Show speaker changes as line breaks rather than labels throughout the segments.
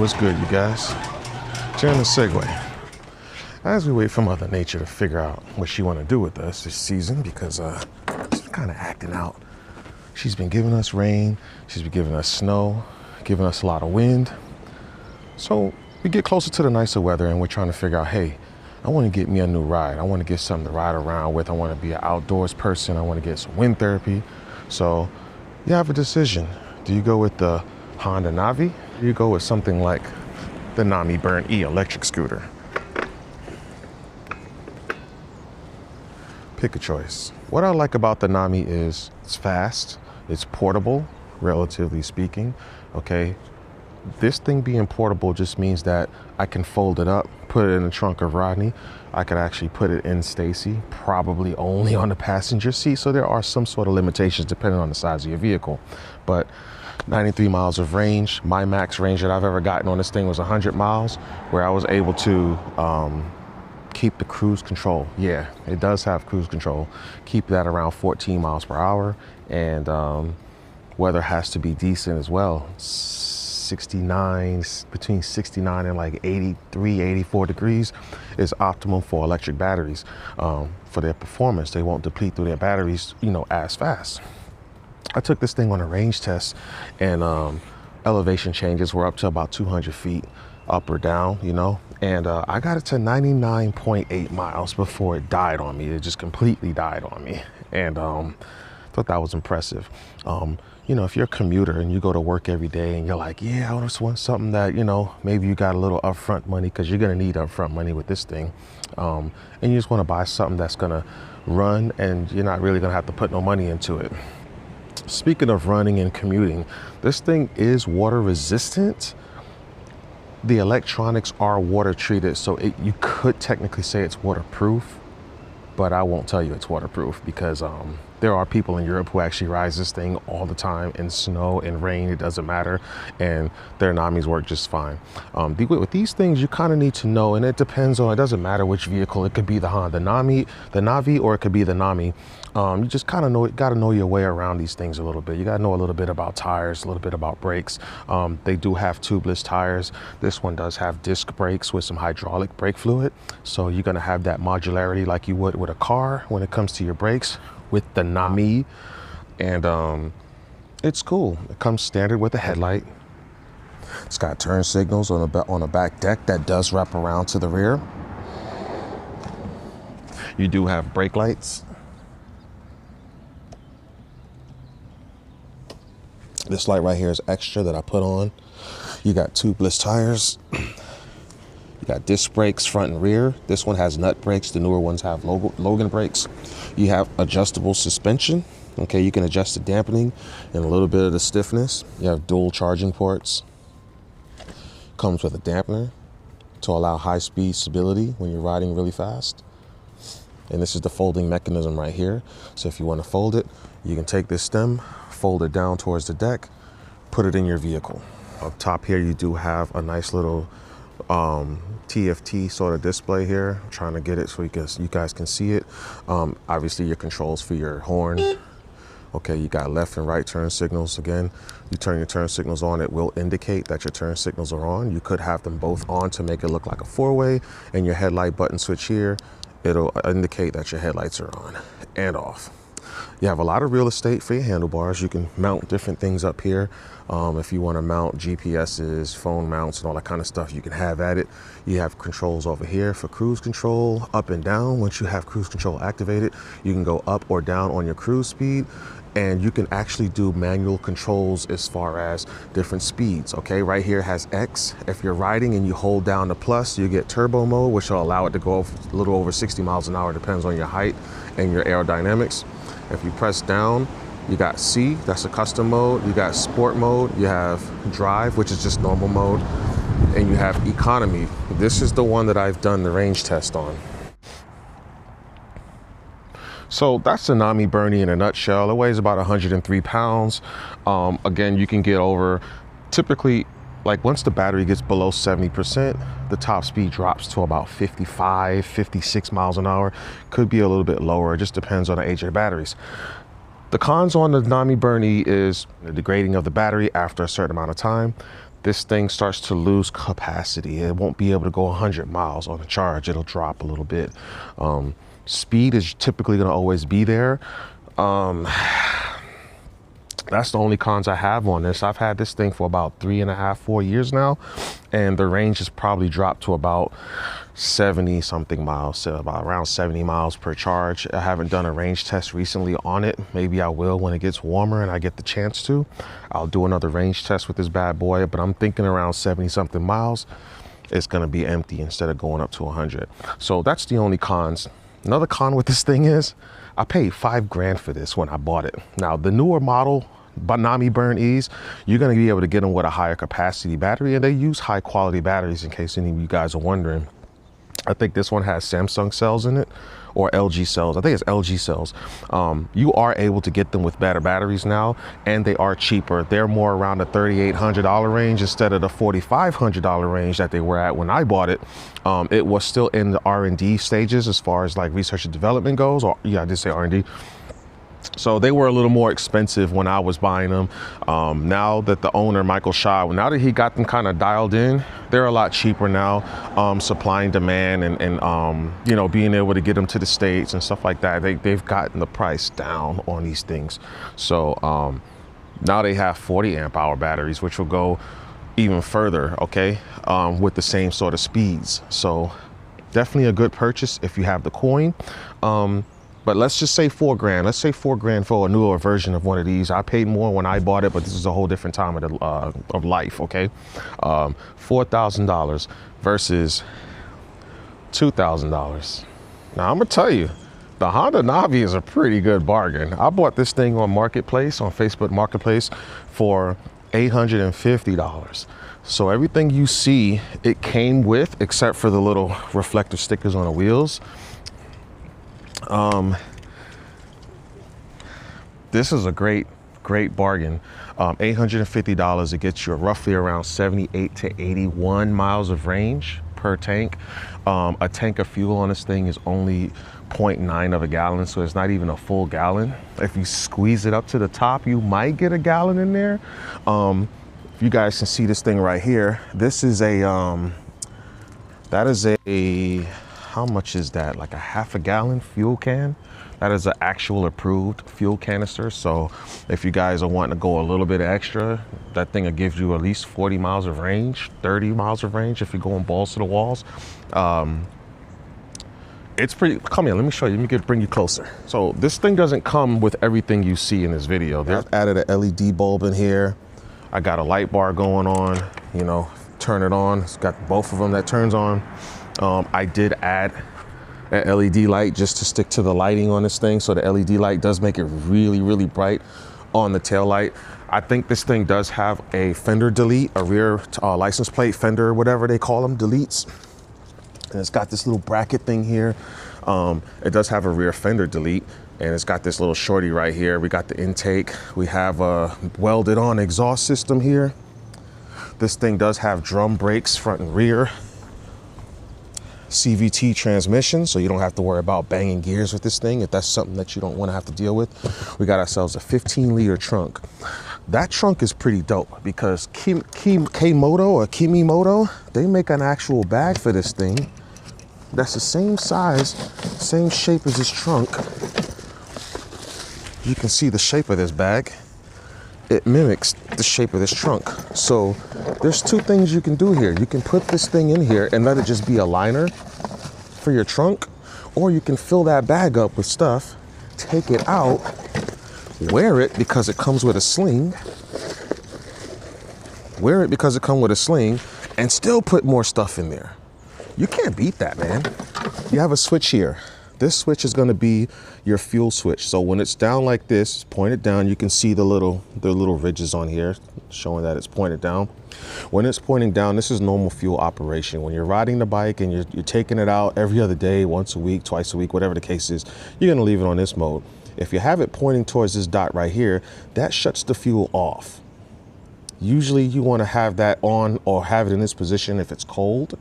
what's good, you guys? Jonasegway. As we wait for Mother Nature to figure out what she want to do with us this season, because she's been kind of acting out. She's been giving us rain, she's been giving us snow, giving us a lot of wind. So we get closer to the nicer weather and we're trying to figure out, hey, I want to get me a new ride. I want to get something to ride around with. I want to be an outdoors person. I want to get some wind therapy. So you have a decision. Do you go with the Honda Navi? Or do you go with something like the Nami Burn E electric scooter? Pick a choice. What I like about the Nami is it's fast, it's portable, relatively speaking, okay? This thing being portable just means that I can fold it up, put it in the trunk of Rodney. I could actually put it in Stacy, probably only on the passenger seat. So there are some sort of limitations depending on the size of your vehicle. But 93 miles of range, my max range that I've ever gotten on this thing was 100 miles, where I was able to keep the cruise control. Yeah, it does have cruise control. Keep that around 14 miles per hour. And weather has to be decent as well. 69, between 69 and like 83, 84 degrees is optimum for electric batteries. For their performance, they won't deplete through their batteries, you know, as fast. I took this thing on a range test, and elevation changes were up to about 200 feet up or down, you know, and I got it to 99.8 miles before it died on me. It just completely died on me, and thought that was impressive. You know, if you're a commuter and you go to work every day and you're like, yeah, I just want something that, you know, maybe you got a little upfront money, because you're going to need upfront money with this thing. And you just want to buy something that's going to run and you're not really going to have to put no money into it. Speaking of running and commuting, this thing is water resistant. The electronics are water treated, so you could technically say it's waterproof, but I won't tell you it's waterproof, because there are people in Europe who actually ride this thing all the time in snow and rain. It doesn't matter, and their Namis work just fine. With these things, you kind of need to know, and it depends on, it doesn't matter which vehicle. It could be the Honda Navi, or it could be the Nami. You just kind of got to know your way around these things a little bit. You got to know a little bit about tires, a little bit about brakes. They do have tubeless tires. This one does have disc brakes with some hydraulic brake fluid. So you're going to have that modularity like you would with a car when it comes to your brakes with the Nami. And it's cool. It comes standard with a headlight. It's got turn signals on the back deck that does wrap around to the rear. You do have brake lights. This light right here is extra that I put on. You got tubeless tires. You got disc brakes front and rear. This one has nut brakes. The newer ones have Logan brakes. You have adjustable suspension. Okay, you can adjust the dampening and a little bit of the stiffness. You have dual charging ports. Comes with a dampener to allow high-speed stability when you're riding really fast. And this is the folding mechanism right here. So if you want to fold it, you can take this stem, fold it down towards the deck, put it in your vehicle. Up top here, you do have a nice little TFT sort of display here. I'm trying to get it so you guys can see it. Obviously your controls for your horn. Okay, you got left and right turn signals. Again, you turn your turn signals on, it will indicate that your turn signals are on. You could have them both on to make it look like a four-way, and your headlight button switch here, it'll indicate that your headlights are on and off. You have a lot of real estate for your handlebars. You can mount different things up here. If you want to mount GPSs, phone mounts, and all that kind of stuff, you can have at it. You have controls over here for cruise control, up and down. Once you have cruise control activated, you can go up or down on your cruise speed. And you can actually do manual controls as far as different speeds. Okay, right here has X. If you're riding and you hold down the plus, you get turbo mode, which will allow it to go a little over 60 miles an hour, depends on your height and your aerodynamics. If you press down, you got C, that's a custom mode. You got sport mode, you have drive, which is just normal mode, and you have economy. This is the one that I've done the range test on. So that's the Nami Bernie in a nutshell. It weighs about 103 pounds. Again, you can get over, typically, like once the battery gets below 70%, the top speed drops to about 55, 56 miles an hour. Could be a little bit lower. It just depends on the age of your batteries. The cons on the Nami Bernie is the degrading of the battery after a certain amount of time. this thing starts to lose capacity. It won't be able to go 100 miles on a charge. It'll drop a little bit. Speed is typically going to always be there. That's the only cons I have on this. I've had this thing for about 3.5, 4 years now, and the range has probably dropped to about 70 something miles, so about around 70 miles per charge. I haven't done a range test recently on it. Maybe I will when it gets warmer and I get the chance to. I'll do another range test with this bad boy, but I'm thinking around 70 something miles, it's gonna be empty instead of going up to 100. So that's the only cons. Another con with this thing is I paid $5 grand for this when I bought it. Now the newer model, Nami Burn E's, you're going to be able to get them with a higher capacity battery, and they use high quality batteries, in case any of you guys are wondering. I think this one has Samsung cells in it, or LG cells. I think it's LG cells. You are able to get them with better batteries now, and they are cheaper. They're more around the $3,800 range instead of the $4,500 range that they were at when I bought it. It was still in the R&D stages as far as like research and development goes, or yeah, I did say R&D. So they were a little more expensive when I was buying them. Now that the owner, Michael Shaw, now that he got them kind of dialed in, they're a lot cheaper now. Supply and demand and you know, being able to get them to the States and stuff like that, they've gotten the price down on these things. So now they have 40 amp hour batteries, which will go even further, okay, with the same sort of speeds. So definitely a good purchase if you have the coin. But let's just say $4 grand. Let's say $4 grand for a newer version of one of these. I paid more when I bought it, but this is a whole different time of life, okay? $4,000 versus $2,000. Now, I'm gonna tell you, the Honda Navi is a pretty good bargain. I bought this thing on Marketplace, on Facebook Marketplace, for $850. So everything you see, it came with, except for the little reflective stickers on the wheels. This is a great bargain. $850, it gets you roughly around 78 to 81 miles of range per tank. A tank of fuel on this thing is only 0.9 of a gallon, so it's not even a full gallon. If you squeeze it up to the top, you might get a gallon in there. If you guys can see this thing right here, this is a that is a, how much is that? Like a half a gallon fuel can. That is an actual approved fuel canister. So if you guys are wanting to go a little bit extra, that thing will give you at least 40 miles of range, 30 miles of range if you're going balls to the walls. It's pretty, come here, let me show you, let me bring you closer. So this thing doesn't come with everything you see in this video. I've added an LED bulb in here. I got a light bar going on, you know, turn it on. It's got both of them that turns on. I did add an LED light just to stick to the lighting on this thing. So the LED light does make it really, really bright on the tail light. I think this thing does have a fender delete, a rear license plate fender, whatever they call them, deletes. And it's got this little bracket thing here. It does have a rear fender delete, and it's got this little shorty right here. We got the intake. We have a welded on exhaust system here. This thing does have drum brakes front and rear. CVT transmission, so you don't have to worry about banging gears with this thing if that's something that you don't want to have to deal with. We got ourselves a 15-liter trunk. That trunk is pretty dope because Moto or Moto, they make an actual bag for this thing that's the same size, same shape as this trunk. You can see the shape of this bag. It mimics the shape of this trunk. So there's two things you can do here. You can put this thing in here and let it just be a liner for your trunk, or you can fill that bag up with stuff, take it out, wear it because it comes with a sling, and still put more stuff in there. You can't beat that, man. You have a switch here. This switch is going to be your fuel switch. So when it's down like this, pointed down, you can see the little ridges on here showing that it's pointed down. When it's pointing down, this is normal fuel operation. When you're riding the bike and you're taking it out every other day, once a week, twice a week, whatever the case is, you're going to leave it on this mode. If you have it pointing towards this dot right here, that shuts the fuel off. Usually you want to have that on or have it in this position if it's cold,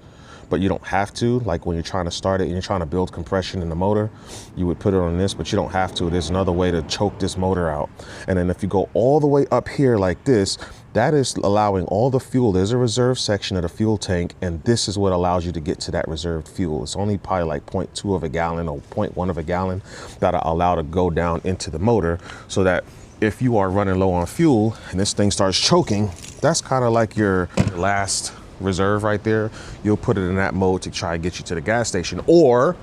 but you don't have to. Like when you're trying to start it and you're trying to build compression in the motor, you would put it on this, but you don't have to. There's another way to choke this motor out. And then if you go all the way up here like this, that is allowing all the fuel. There's a reserve section of the fuel tank, and this is what allows you to get to that reserved fuel. It's only probably like 0.2 of a gallon or 0.1 of a gallon that are allowed to go down into the motor, so that if you are running low on fuel and this thing starts choking, that's kind of like your last reserve right there. You'll put it in that mode to try and get you to the gas station, or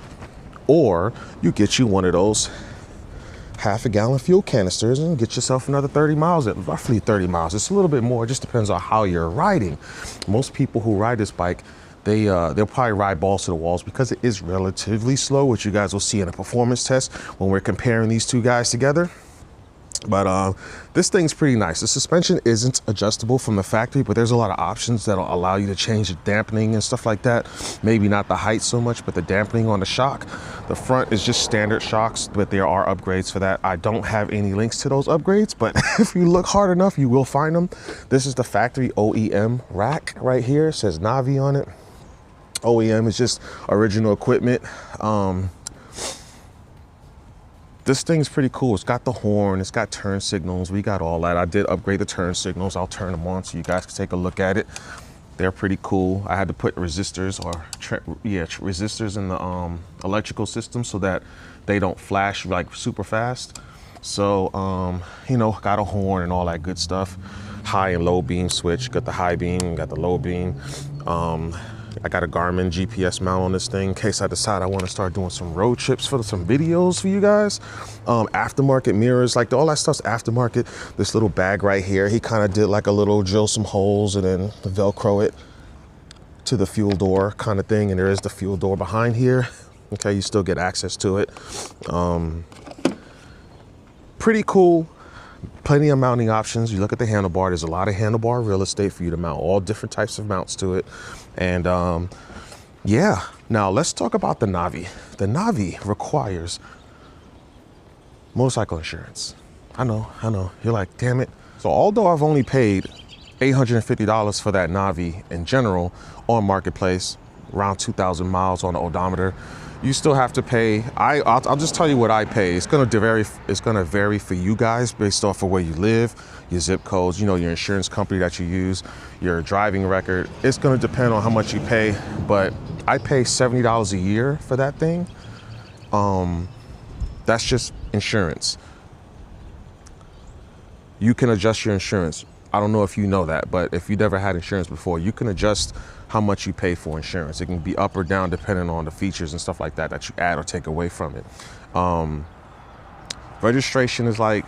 you get you one of those half a gallon fuel canisters and get yourself another 30 miles, at roughly 30 miles. It's a little bit more, it just depends on how you're riding. Most people who ride this bike, they'll probably ride balls to the walls because it is relatively slow, which you guys will see in a performance test when we're comparing these two guys together. But this thing's pretty nice. The suspension isn't adjustable from the factory, but there's a lot of options that'll allow you to change the dampening and stuff like that. Maybe not the height so much, but the dampening on the shock. The front is just standard shocks, but there are upgrades for that. I don't have any links to those upgrades, but if you look hard enough, you will find them. This is the factory OEM rack right here. It says Navi on it. OEM is just original equipment. This thing's pretty cool. It's got the horn, it's got turn signals, we got all that. I did upgrade the turn signals. I'll turn them on so you guys can take a look at it. They're pretty cool. I had to put resistors resistors in the electrical system so that they don't flash like super fast. So, you know, got a horn and all that good stuff. High and low beam switch, got the high beam, got the low beam. I got a Garmin GPS mount on this thing in case I decide I want to start doing some road trips for some videos for you guys. Aftermarket mirrors, like all that stuff's aftermarket. This little bag right here, he kind of did like a little drill some holes and then Velcro it to the fuel door kind of thing. And there is the fuel door behind here. Okay, you still get access to it. Pretty cool. Plenty of mounting options. You look at the handlebar, there's a lot of handlebar real estate for you to mount all different types of mounts to it. And yeah, now let's talk about the Navi. The Navi requires motorcycle insurance. I know, you're like, damn it. So although I've only paid $850 for that Navi in general on Marketplace, around 2,000 miles on the odometer, you still have to pay. I'll just tell you what I pay. It's gonna vary for you guys based off of where you live, your zip codes, you know, your insurance company that you use, your driving record. It's gonna depend on how much you pay, but I pay $70 a year for that thing. That's just insurance. You can adjust your insurance. I don't know if you know that, but if you never had insurance before, you can adjust how much you pay for insurance. It can be up or down depending on the features and stuff like that you add or take away from it. Registration is like,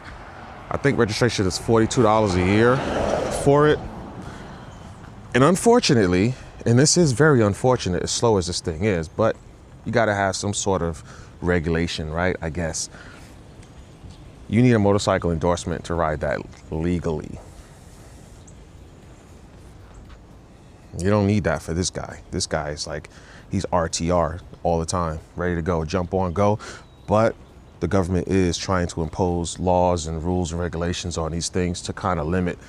I think registration is $42 a year for it. And unfortunately, and this is very unfortunate as slow as this thing is, but you gotta have some sort of regulation, right? I guess. You need a motorcycle endorsement to ride that legally. You don't need that for this guy. This guy is like, he's RTR all the time, ready to go, jump on, go. But the government is trying to impose laws and rules and regulations on these things to kind of limit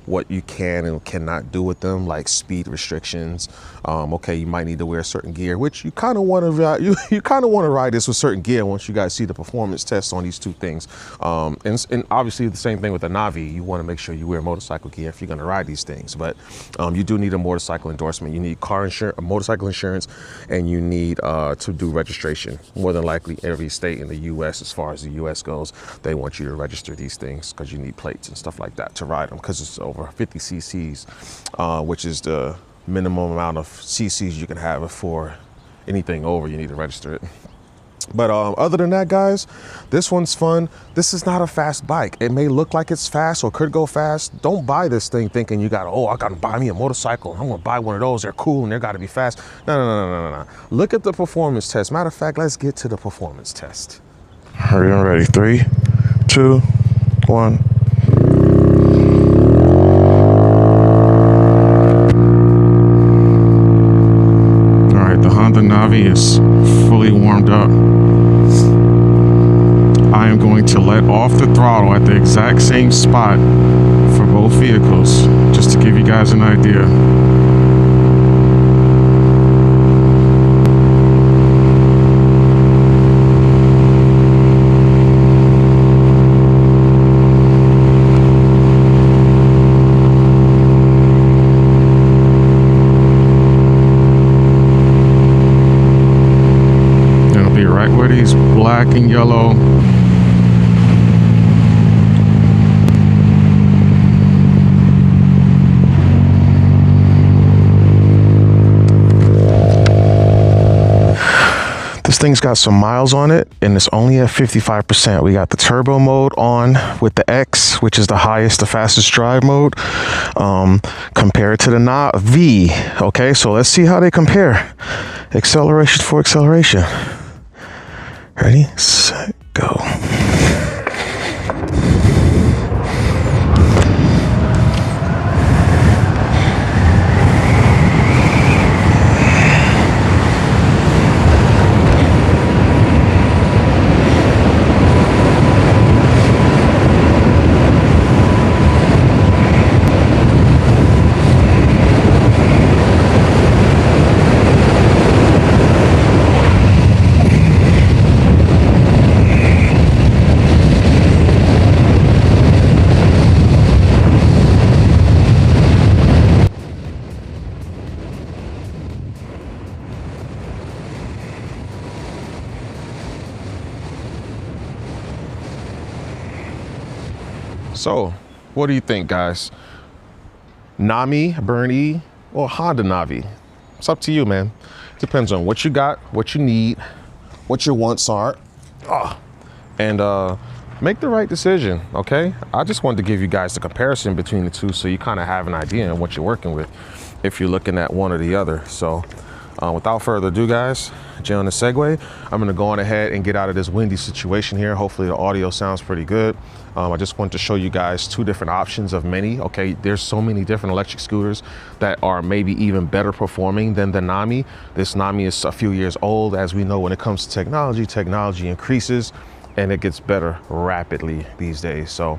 what you can and cannot do with them, like speed restrictions. Okay, you might need to wear certain gear, which you kind of want to you kind of want to ride this with certain gear once you guys see the performance tests on these two things. And obviously the same thing with the Navi. You want to make sure you wear motorcycle gear if you're going to ride these things. But you do need a motorcycle endorsement. You need car insurance, motorcycle insurance, and you need to do registration. More than likely, every state in the U.S., as far as the U.S. goes, they want you to register these things because you need plates and stuff like that to ride them, because it's over 50 cc's, which is the minimum amount of cc's you can have. For anything over, you need to register it. But other than that, guys, this one's fun. This is not a fast bike. It may look like it's fast or could go fast. Don't buy this thing thinking you got, oh, I got to buy me a motorcycle. I'm going to buy one of those. They're cool and they're got to be fast. No. Look at the performance test. Matter of fact, let's get to the performance test. Are you ready? 3, 2, 1. The Navi is fully warmed up. I am going to let off the throttle at the exact same spot for both vehicles, just to give you guys an idea. black and yellow. This thing's got some miles on it and it's only at 55%. We got the turbo mode on with the X, which is the highest, the fastest drive mode, compared to the Navi. Okay, so let's see how they compare. Acceleration for acceleration. Ready, set, go. So, what do you think, guys? Nami, Burn E, or Honda Navi? It's up to you, man. Depends on what you got, what you need, what your wants are, and make the right decision, okay? I just wanted to give you guys the comparison between the two so you kind of have an idea on what you're working with if you're looking at one or the other. So, without further ado, guys, Jonasegway, I'm gonna go on ahead and get out of this windy situation here. Hopefully the audio sounds pretty good. I just wanted to show you guys two different options of many. Okay, there's so many different electric scooters that are maybe even better performing than the Nami. This Nami is a few years old. As we know, when it comes to technology, technology increases and it gets better rapidly these days. So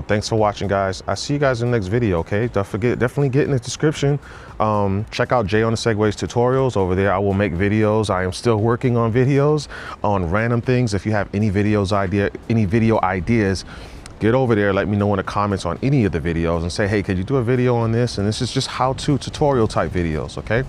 thanks for watching, guys. I see you guys in the next video. Okay, don't forget, definitely get in the description. Check out Jonasegway Tutorials. Over there I will make videos. I am still working on videos on random things. If you have any video ideas, get over there, let me know in the comments on any of the videos and say, hey, could you do a video on this? And this is just how-to tutorial type videos. Okay,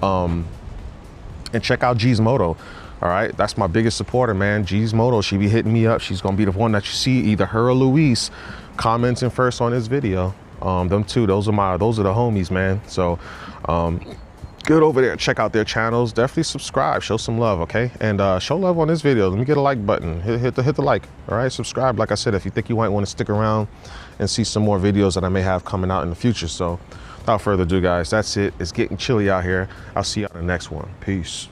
and check out G's Moto. All right, that's my biggest supporter, man. G's Moto, she be hitting me up. She's gonna be the one that you see, either her or Luis, commenting first on this video. Them two, those are the homies, man. So get over there, check out their channels. Definitely subscribe, show some love, okay? And show love on this video. Let me get a like button. Hit the like. All right, subscribe. Like I said, if you think you might want to stick around and see some more videos that I may have coming out in the future. So without further ado, guys, that's it. It's getting chilly out here. I'll see you on the next one. Peace.